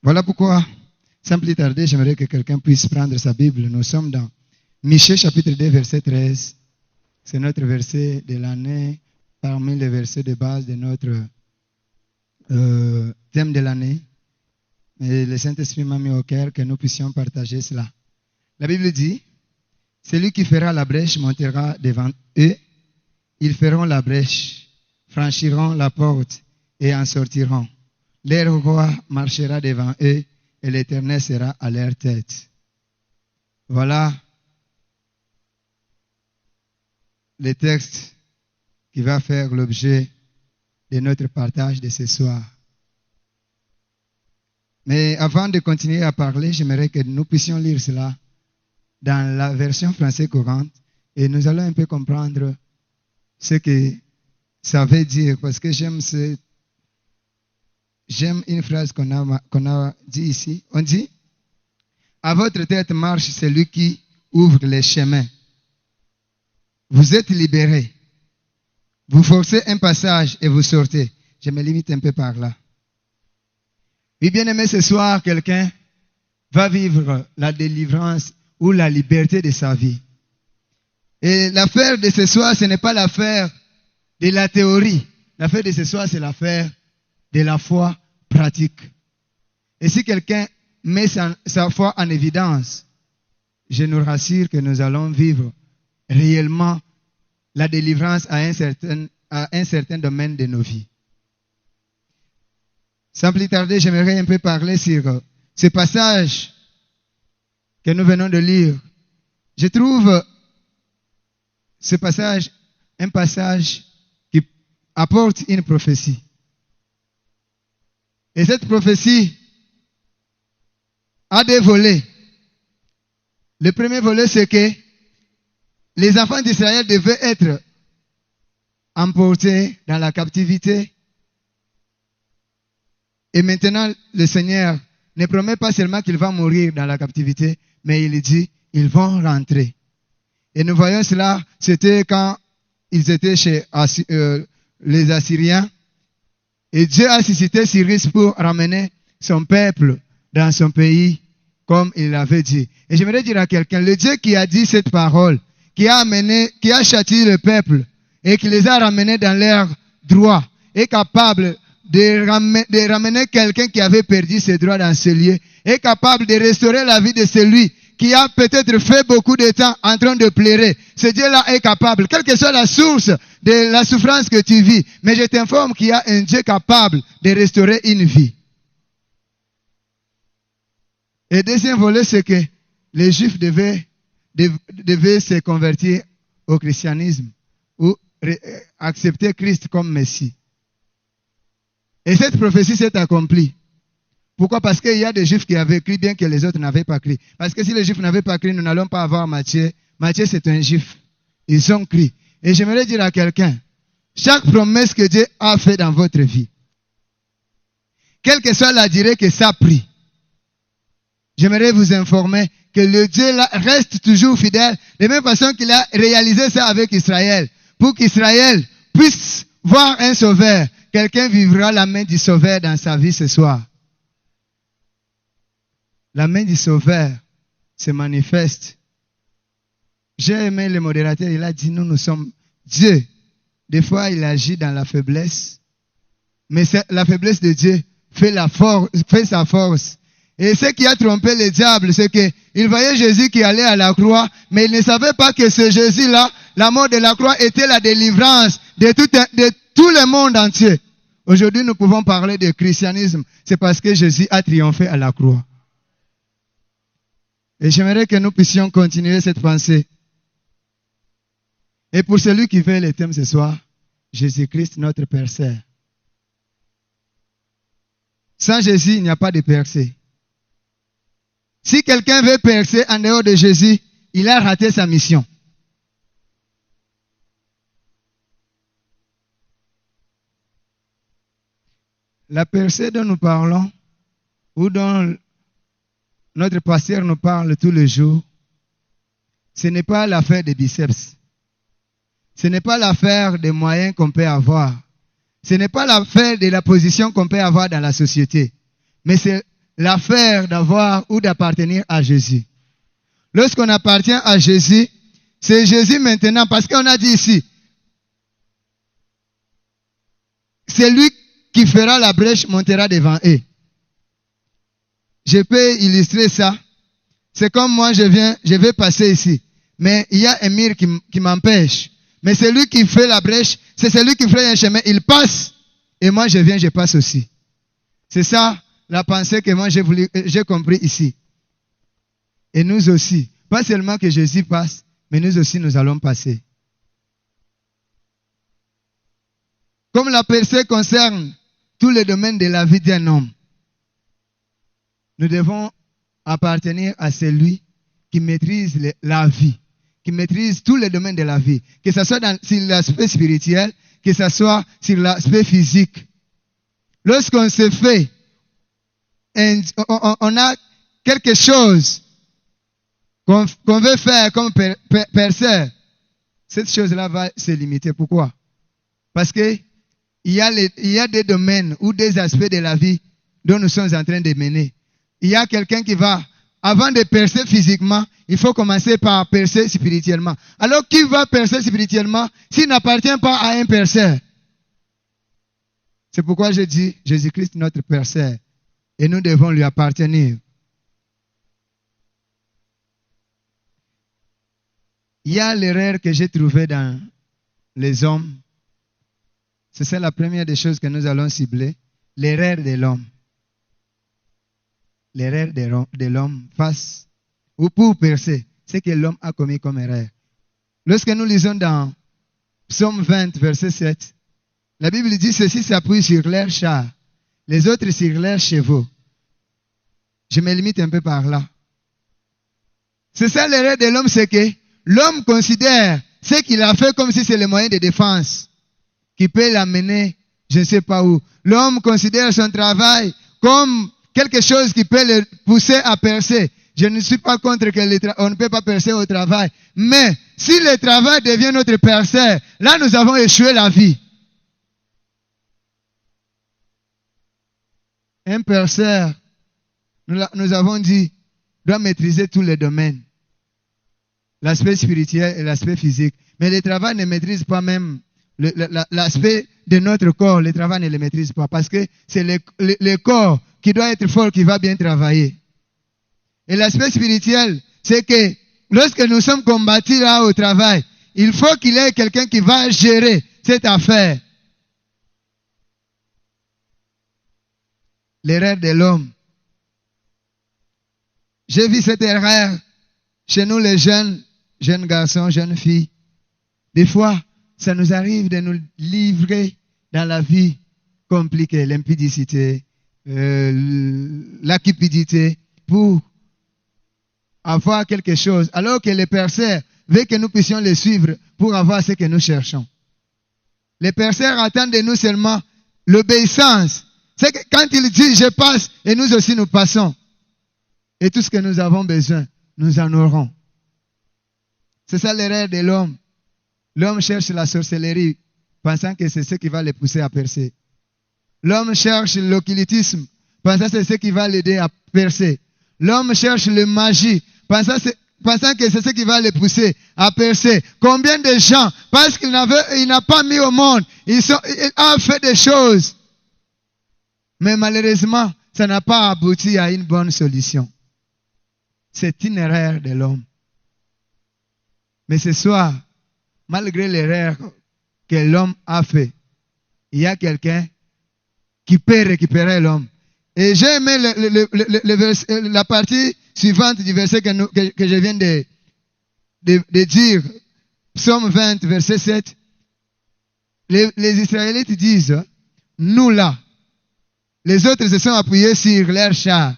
Voilà pourquoi, sans plus tarder, j'aimerais que quelqu'un puisse prendre sa Bible. Nous sommes dans Michée chapitre 2, verset 13. C'est notre verset de l'année, parmi les versets de base de notre thème de l'année. Et le Saint-Esprit m'a mis au cœur que nous puissions partager cela. La Bible dit, celui qui fera la brèche montera devant eux, ils feront la brèche, franchiront la porte et en sortiront. Leur roi marchera devant eux et l'Éternel sera à leur tête. Voilà le texte qui va faire l'objet de notre partage de ce soir. Mais avant de continuer à parler, j'aimerais que nous puissions lire cela dans la version française courante et nous allons un peu comprendre ce que ça veut dire parce que j'aime une phrase qu'on a dit ici. On dit, à votre tête marche celui qui ouvre les chemins. Vous êtes libérés. Vous forcez un passage et vous sortez. Je me limite un peu par là. Oui, bien aimé, ce soir, quelqu'un va vivre la délivrance ou la liberté de sa vie. Et l'affaire de ce soir, ce n'est pas l'affaire de la théorie. L'affaire de ce soir, c'est l'affaire de la foi pratique. Et si quelqu'un met sa foi en évidence, je nous rassure que nous allons vivre réellement la délivrance à un certain domaine de nos vies. Sans plus tarder, j'aimerais un peu parler sur ce passage que nous venons de lire. Je trouve ce passage un passage qui apporte une prophétie. Et cette prophétie a des volets. Le premier volet, c'est que les enfants d'Israël devaient être emportés dans la captivité. Et maintenant, le Seigneur ne promet pas seulement qu'ils vont mourir dans la captivité, mais il dit, ils vont rentrer. Et nous voyons cela, c'était quand ils étaient chez les Assyriens. Et Dieu a suscité Cyrus pour ramener son peuple dans son pays, comme il l'avait dit. Et j'aimerais dire à quelqu'un, le Dieu qui a dit cette parole, qui a châtié le peuple, et qui les a ramenés dans leur droit, est capable de ramener quelqu'un qui avait perdu ses droits dans ce lieu, est capable de restaurer la vie de celui qui a peut-être fait beaucoup de temps en train de pleurer. Ce Dieu-là est capable, quelle que soit la source de la souffrance que tu vis. Mais je t'informe qu'il y a un Dieu capable de restaurer une vie. Et deuxième volet, c'est que les Juifs devaient se convertir au christianisme ou accepter Christ comme Messie. Et cette prophétie s'est accomplie. Pourquoi? Parce qu'il y a des Juifs qui avaient cru bien que les autres n'avaient pas cru. Parce que si les Juifs n'avaient pas cru, nous n'allons pas avoir Matthieu. Matthieu, c'est un Juif. Ils ont cru. Et j'aimerais dire à quelqu'un, chaque promesse que Dieu a faite dans votre vie, quelle que soit la durée que ça a pris, j'aimerais vous informer que le Dieu là reste toujours fidèle, de même façon qu'il a réalisé ça avec Israël. Pour qu'Israël puisse voir un sauveur, quelqu'un vivra la main du sauveur dans sa vie ce soir. La main du sauveur se manifeste. J'ai aimé le modérateur, il a dit, nous sommes Dieu. Des fois, il agit dans la faiblesse. Mais la faiblesse de Dieu fait sa force. Et ce qui a trompé le diable, c'est qu'il voyait Jésus qui allait à la croix, mais il ne savait pas que ce Jésus-là, la mort de la croix, était la délivrance de tout le monde entier. Aujourd'hui, nous pouvons parler de christianisme. C'est parce que Jésus a triomphé à la croix. Et j'aimerais que nous puissions continuer cette pensée. Et pour celui qui veut le thème ce soir, Jésus-Christ, notre perceur. Sans Jésus, il n'y a pas de percée. Si quelqu'un veut percer en dehors de Jésus, il a raté sa mission. La percée dont nous parlons, ou dont notre pasteur nous parle tous les jours, ce n'est pas l'affaire des biceps. Ce n'est pas l'affaire des moyens qu'on peut avoir. Ce n'est pas l'affaire de la position qu'on peut avoir dans la société. Mais c'est l'affaire d'avoir ou d'appartenir à Jésus. Lorsqu'on appartient à Jésus, c'est Jésus maintenant, parce qu'on a dit ici, c'est lui qui fera la brèche, montera devant eux. Je peux illustrer ça. C'est comme moi, je vais passer ici. Mais il y a un mur qui m'empêche. Mais c'est lui qui fait la brèche, c'est celui qui fait un chemin, il passe. Et moi, je viens, je passe aussi. C'est ça la pensée que moi j'ai compris ici. Et nous aussi. Pas seulement que Jésus passe, mais nous aussi, nous allons passer. Comme la percée concerne tous les domaines de la vie d'un homme, nous devons appartenir à celui qui maîtrise la vie, qui maîtrise tous les domaines de la vie, que ce soit sur l'aspect spirituel, que ce soit sur l'aspect physique. Lorsqu'on se fait, on a quelque chose qu'on veut faire comme percée, cette chose-là va se limiter. Pourquoi? Parce que il y a des domaines ou des aspects de la vie dont nous sommes en train de mener. Il y a quelqu'un qui va, avant de percer physiquement, il faut commencer par percer spirituellement. Alors, qui va percer spirituellement s'il n'appartient pas à un perceur? C'est pourquoi je dis Jésus-Christ notre perceur. Et nous devons lui appartenir. Il y a l'erreur que j'ai trouvée dans les hommes. C'est la première des choses que nous allons cibler. L'erreur de l'homme. L'erreur de l'homme face ou pour percer ce que l'homme a commis comme erreur. Lorsque nous lisons dans Psaume 20, verset 7, la Bible dit ceci s'appuie sur leurs chars, les autres sur leurs chevaux. Je me limite un peu par là. C'est ça l'erreur de l'homme, c'est que l'homme considère ce qu'il a fait comme si c'est le moyen de défense qui peut l'amener je ne sais pas où. L'homme considère son travail comme quelque chose qui peut le pousser à percer. Je ne suis pas contre que on ne peut pas percer au travail. Mais si le travail devient notre perceur, là nous avons échoué la vie. Un perceur, nous avons dit, doit maîtriser tous les domaines. L'aspect spirituel et l'aspect physique. Mais le travail ne maîtrise pas même l'aspect de notre corps. Le travail ne le maîtrise pas parce que c'est le corps qui doit être fort, qui va bien travailler. Et l'aspect spirituel, c'est que lorsque nous sommes combattus là au travail, il faut qu'il y ait quelqu'un qui va gérer cette affaire. L'erreur de l'homme. J'ai vu cette erreur chez nous les jeunes garçons, jeunes filles. Des fois, ça nous arrive de nous livrer dans la vie compliquée, l'impudicité, la cupidité, pour avoir quelque chose, alors que les perceurs veulent que nous puissions les suivre pour avoir ce que nous cherchons. Les perceurs attendent de nous seulement l'obéissance. C'est que quand ils disent je passe, et nous aussi nous passons. Et tout ce que nous avons besoin, nous en aurons. C'est ça l'erreur de l'homme. L'homme cherche la sorcellerie, pensant que c'est ce qui va le pousser à percer. L'homme cherche l'occultisme, pensant que c'est ce qui va l'aider à percer. L'homme cherche la magie, pensant que c'est ce qui va le pousser à percer. Combien de gens, parce qu'il n'a pas mis au monde, il a fait des choses. Mais malheureusement, ça n'a pas abouti à une bonne solution. C'est une erreur de l'homme. Mais ce soir, malgré l'erreur que l'homme a fait, il y a quelqu'un qui peut récupérer l'homme. Et j'ai aimé la partie suivante du verset que je viens de dire. Psaume 20, verset 7. Les Israélites disent, nous là, les autres se sont appuyés sur leurs chars,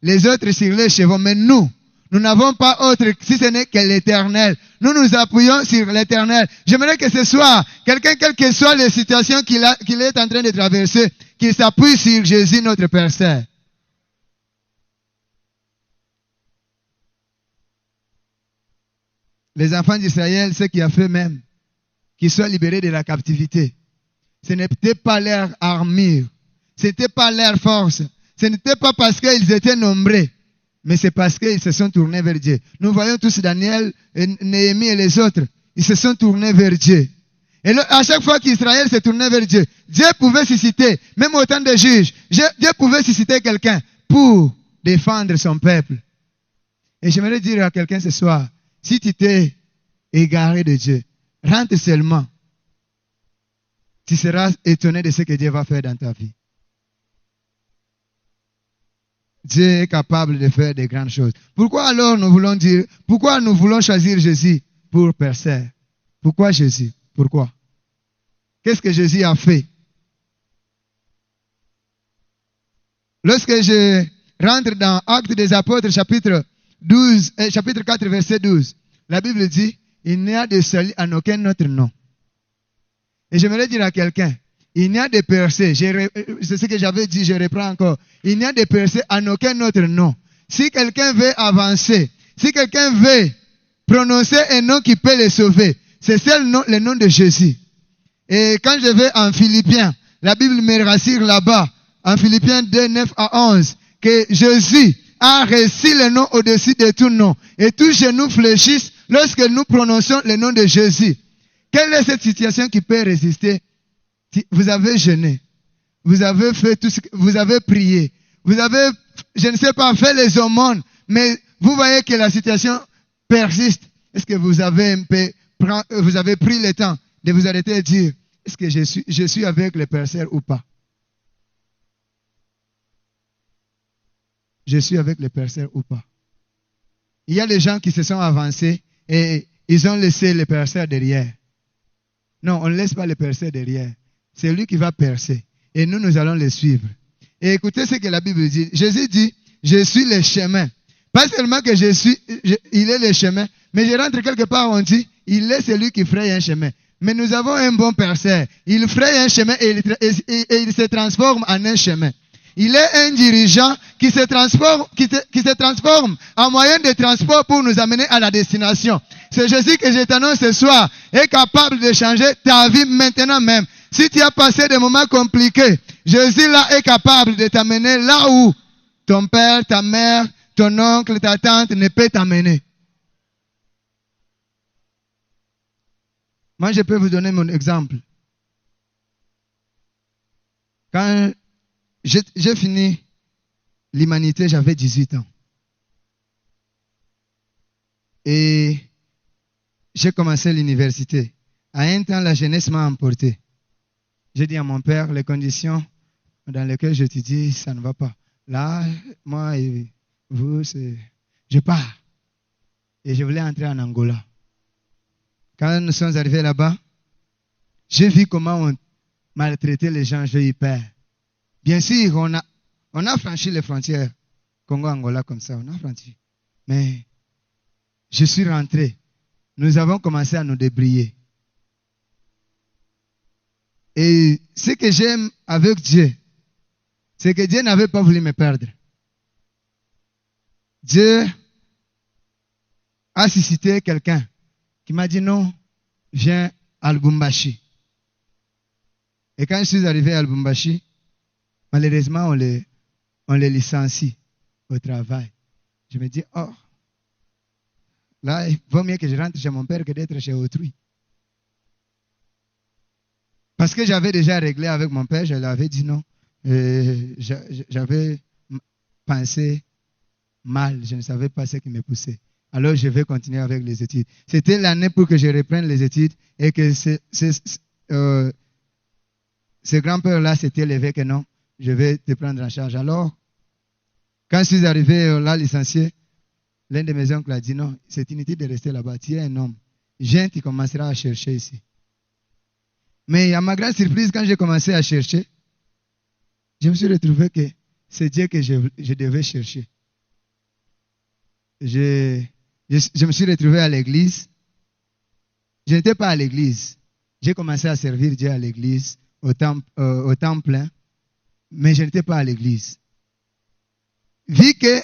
les autres sur les chevaux, mais nous n'avons pas autre, si ce n'est que l'Éternel. Nous nous appuyons sur l'Éternel. J'aimerais que ce soir, quelqu'un, quelle que soit les situations qu'il est en train de traverser, qu'il s'appuie sur Jésus, notre perceur. Les enfants d'Israël, ce qui a fait même qu'ils soient libérés de la captivité, ce n'était pas leur armure, ce n'était pas leur force, ce n'était pas parce qu'ils étaient nombreux, mais c'est parce qu'ils se sont tournés vers Dieu. Nous voyons tous Daniel, Néhémie et les autres. Ils se sont tournés vers Dieu. Et à chaque fois qu'Israël se tournait vers Dieu, Dieu pouvait susciter, même au temps des juges, Dieu pouvait susciter quelqu'un pour défendre son peuple. Et j'aimerais dire à quelqu'un ce soir, si tu t'es égaré de Dieu, rentre seulement. Tu seras étonné de ce que Dieu va faire dans ta vie. Dieu est capable de faire de grandes choses. Pourquoi alors pourquoi nous voulons choisir Jésus pour percer? Pourquoi Jésus? Pourquoi? Qu'est-ce que Jésus a fait? Lorsque je rentre dans Actes des Apôtres, chapitre 4, verset 12, la Bible dit, il n'y a de salut en aucun autre nom. Et j'aimerais dire à quelqu'un, il n'y a de percées, c'est ce que j'avais dit, je reprends encore, il n'y a de percées en aucun autre nom. Si quelqu'un veut avancer, si quelqu'un veut prononcer un nom qui peut le sauver, c'est le nom de Jésus. Et quand je vais en Philippiens, la Bible me rassure là-bas, en Philippiens 2, 9 à 11, que Jésus a reçu le nom au-dessus de tout nom. Et tous genoux fléchissent lorsque nous prononçons le nom de Jésus. Quelle est cette situation qui peut résister? Vous avez jeûné, vous avez fait tout ce que vous avez prié, vous avez, je ne sais pas, fait les aumônes, mais vous voyez que la situation persiste. Est-ce que vous avez pris le temps de vous arrêter et dire, est-ce que je suis avec les perceurs ou pas? Je suis avec les perceurs ou pas? Il y a des gens qui se sont avancés et ils ont laissé les perceurs derrière. Non, on ne laisse pas les perceurs derrière. C'est lui qui va percer. Et nous allons le suivre. Et écoutez ce que la Bible dit. Jésus dit, je suis le chemin. Pas seulement que il est le chemin, mais je rentre quelque part, on dit, il est celui qui fraye un chemin. Mais nous avons un bon perceur. Il fraye un chemin et il se transforme en un chemin. Il est un dirigeant qui se transforme en moyen de transport pour nous amener à la destination. C'est Jésus que je t'annonce ce soir est capable de changer ta vie maintenant même. Si tu as passé des moments compliqués, Jésus là est capable de t'amener là où ton père, ta mère, ton oncle, ta tante ne peut t'amener. Moi, je peux vous donner mon exemple. Quand j'ai fini l'humanité, j'avais 18 ans. Et j'ai commencé l'université. À un temps, la jeunesse m'a emporté. J'ai dit à mon père, les conditions dans lesquelles j'étudie, ça ne va pas. Là, moi et vous, je pars. Et je voulais entrer en Angola. Quand nous sommes arrivés là-bas, j'ai vu comment on maltraitait les gens, j'ai eu peur. Bien sûr, on a franchi les frontières Congo-Angola comme ça, on a franchi. Mais je suis rentré. Nous avons commencé à nous débrouiller. Et ce que j'aime avec Dieu, c'est que Dieu n'avait pas voulu me perdre. Dieu a suscité quelqu'un qui m'a dit non, viens à Lubumbashi. Et quand je suis arrivé à Lubumbashi, malheureusement, on les licencie au travail. Je me dis, oh, là, il vaut mieux que je rentre chez mon père que d'être chez autrui. Parce que j'avais déjà réglé avec mon père, je lui avais dit non. J'avais pensé mal, je ne savais pas ce qui me poussait. Alors je vais continuer avec les études. C'était l'année pour que je reprenne les études et que ce grand-père-là s'était levé que non, je vais te prendre en charge. Alors, quand je suis arrivé là, licencié, l'un de mes oncles a dit non, c'est inutile de rester là-bas, tu es un homme. Viens, tu commenceras à chercher ici. Mais à ma grande surprise, quand j'ai commencé à chercher, je me suis retrouvé que c'est Dieu que je devais chercher. Je me suis retrouvé à l'église. Je n'étais pas à l'église. J'ai commencé à servir Dieu à l'église, au temps plein, mais je n'étais pas à l'église. Vu que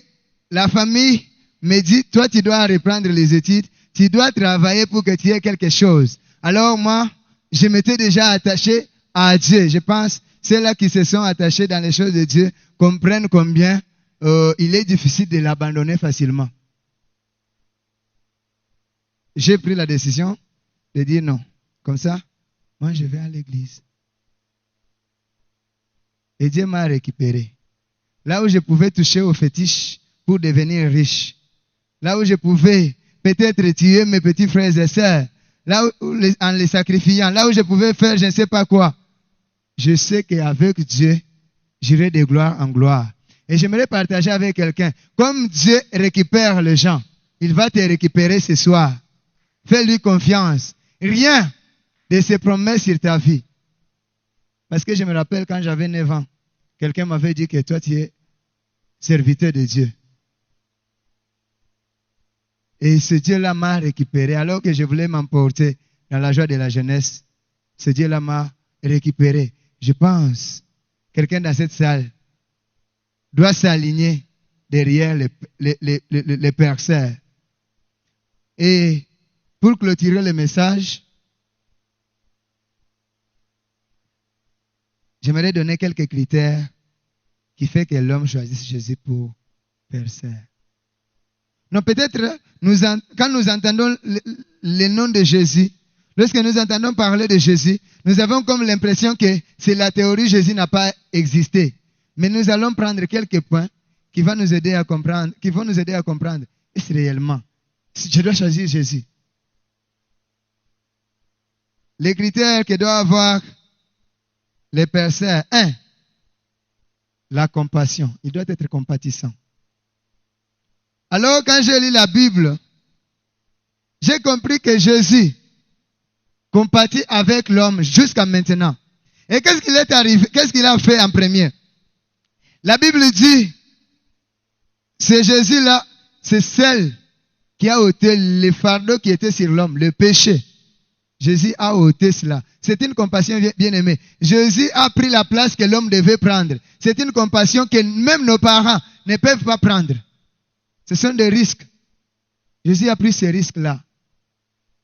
la famille me dit, toi tu dois reprendre les études, tu dois travailler pour que tu aies quelque chose. Alors moi, je m'étais déjà attaché à Dieu. Je pense, ceux-là qui se sont attachés dans les choses de Dieu comprennent combien il est difficile de l'abandonner facilement. J'ai pris la décision de dire non. Comme ça, moi je vais à l'église. Et Dieu m'a récupéré. Là où je pouvais toucher aux fétiches pour devenir riche. Là où je pouvais peut-être tuer mes petits frères et sœurs. Là où, en les sacrifiant. Là où je pouvais faire je ne sais pas quoi. Je sais qu'avec Dieu, j'irai de gloire en gloire. Et j'aimerais partager avec quelqu'un. Comme Dieu récupère les gens, il va te récupérer ce soir. Fais-lui confiance. Rien de ses promesses sur ta vie. Parce que je me rappelle quand j'avais 9 ans, quelqu'un m'avait dit que toi tu es serviteur de Dieu. Et ce Dieu-là m'a récupéré. Alors que je voulais m'emporter dans la joie de la jeunesse, ce Dieu-là m'a récupéré. Je pense, quelqu'un dans cette salle doit s'aligner derrière les perceurs. Et pour clôturer le message, j'aimerais donner quelques critères qui font que l'homme choisisse Jésus pour percer. Non, peut-être, quand nous entendons le nom de Jésus, lorsque nous entendons parler de Jésus, nous avons comme l'impression que c'est la théorie Jésus n'a pas existé. Mais nous allons prendre quelques points qui vont nous aider à comprendre, est-ce réellement, si je dois choisir Jésus. Les critères que doit avoir les personnes. 1. La compassion. Il doit être compatissant. Alors, quand j'ai lu la Bible, j'ai compris que Jésus compatit avec l'homme jusqu'à maintenant. Et qu'est-ce qu'il est arrivé? Qu'est-ce qu'il a fait en premier? La Bible dit, c'est Jésus-là, c'est celle qui a ôté le fardeau qui était sur l'homme, le péché. Jésus a ôté cela. C'est une compassion bien aimée. Jésus a pris la place que l'homme devait prendre. C'est une compassion que même nos parents ne peuvent pas prendre. Ce sont des risques. Jésus a pris ces risques-là.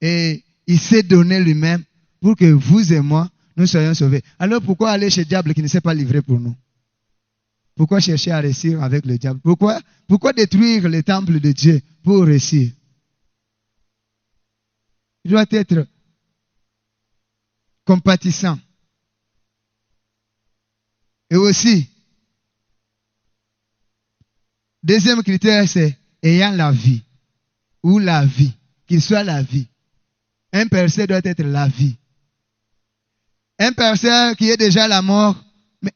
Et il s'est donné lui-même pour que vous et moi, nous soyons sauvés. Alors pourquoi aller chez le diable qui ne s'est pas livré pour nous? Pourquoi chercher à réussir avec le diable? Pourquoi détruire le temple de Dieu pour réussir? Il doit être compatissant. Et aussi, deuxième critère, c'est ayant la vie. Ou la vie. Qu'il soit la vie. Un percé doit être la vie. Un percé qui est déjà la mort, mais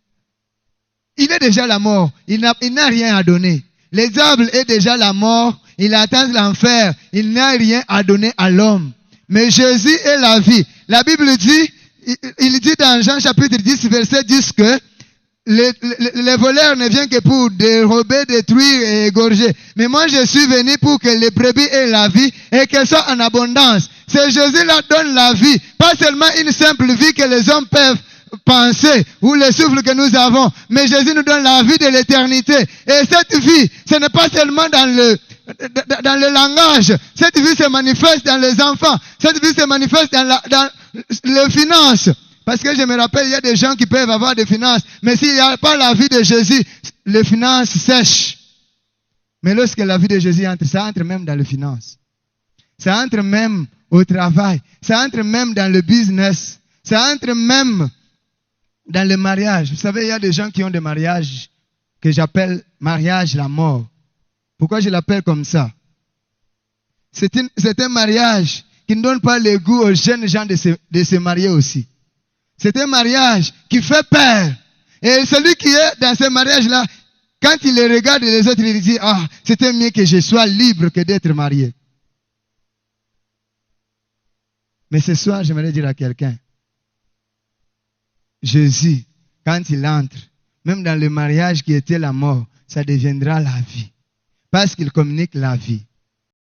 il est déjà la mort. Il n'a rien à donner. Le diable est déjà la mort. Il attend l'enfer. Il n'a rien à donner à l'homme. Mais Jésus est la vie. La Bible dit, il dit dans Jean chapitre 10, verset 10 que les voleurs ne viennent que pour dérober, détruire et égorger. Mais moi je suis venu pour que les brebis aient la vie et qu'elles soient en abondance. C'est Jésus-là qui donne la vie. Pas seulement une simple vie que les hommes peuvent penser ou le souffle que nous avons. Mais Jésus nous donne la vie de l'éternité. Et cette vie, ce n'est pas seulement dans le langage. Cette vie se manifeste dans les enfants. Cette vie se manifeste dans les finances. Parce que je me rappelle, il y a des gens qui peuvent avoir des finances. Mais s'il n'y a pas la vie de Jésus, les finances sèchent. Mais lorsque la vie de Jésus entre, ça entre même dans les finances. Ça entre même au travail. Ça entre même dans le business. Ça entre même dans le mariage. Vous savez, il y a des gens qui ont des mariages que j'appelle mariage la mort. Pourquoi je l'appelle comme ça? C'est un mariage qui ne donne pas le goût aux jeunes gens de se marier aussi. C'est un mariage qui fait peur. Et celui qui est dans ce mariage-là, quand il les regarde les autres, il dit, ah, c'était mieux que je sois libre que d'être marié. Mais ce soir, j'aimerais dire à quelqu'un, Jésus, quand il entre, même dans le mariage qui était la mort, ça deviendra la vie. Parce qu'il communique la vie.